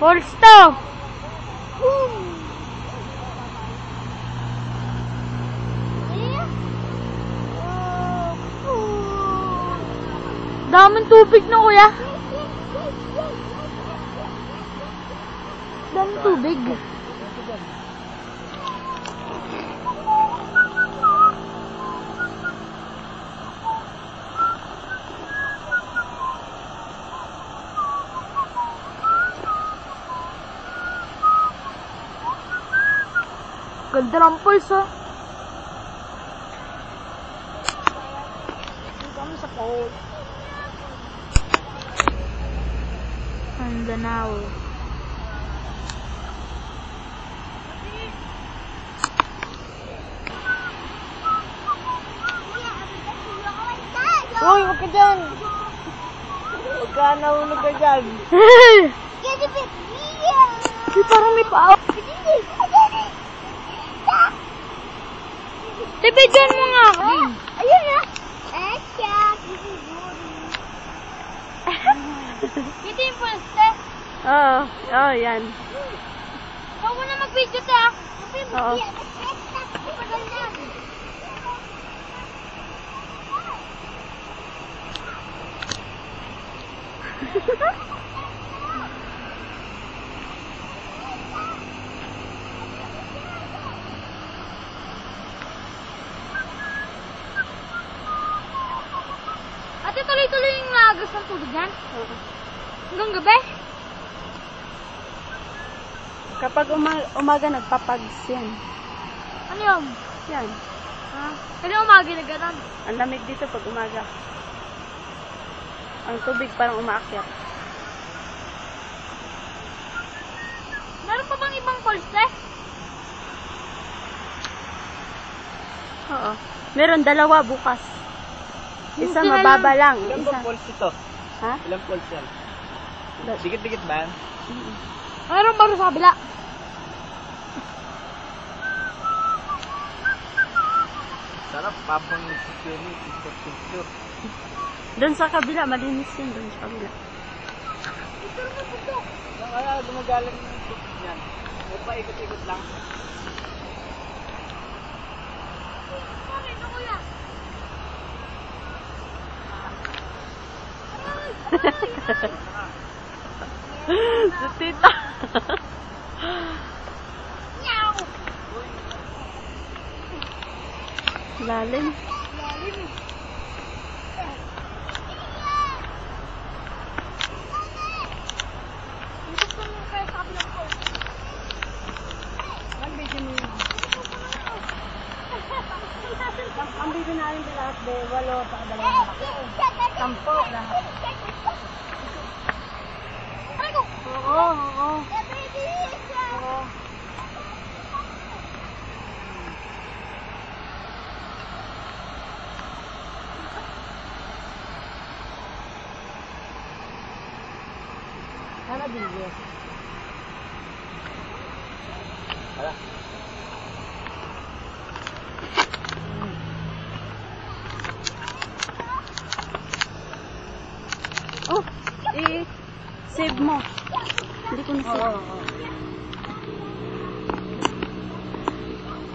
Falls to. Daming tubig na, kuya. Daming tubig. Ganda ng pulse, oh. Dito kami sa pole. Mindanao. Uy, wag ka dyan! Huwag ka nahulog ka dyan! Di parang may paa. Tibidyan mo nga ako. Ayun na! Ito yung pulse. Oo, yan. Huwag mo na mag-video ta. Oo. Ate, tuloy-tuloy yung lagas ng tubig yan? Oo. Hanggang gabi? Kapag umaga nagpapags yan. Ano yun? Yan. Ha? Kaya umaga na gano'n. Ang lamig dito pag umaga. Ang tubig parang umaakyat. Meron pa bang ibang pulse? Oo. Meron dalawa bukas. Isa Hindi na mababa lang. Ilang Isa. bang pulse ito? Ha? Ilang pulse yan? Dikit-dikit ba yan? Meron ba sa kabila? Sarap, papang picture. Doon sa kabila, malinis yun. Doon sa kabila. Kaya gumagaling yung tubig yan. O pa ikot-ikot lang. Sa tita. Lalim. Ang bigyan namin sa lahat, 8 sa dalawang malaki. 10 lahat. Oo, oo. Oo. Sana bilyo. Hala. Oh, i-save mo. Hindi ko na-save. Oo.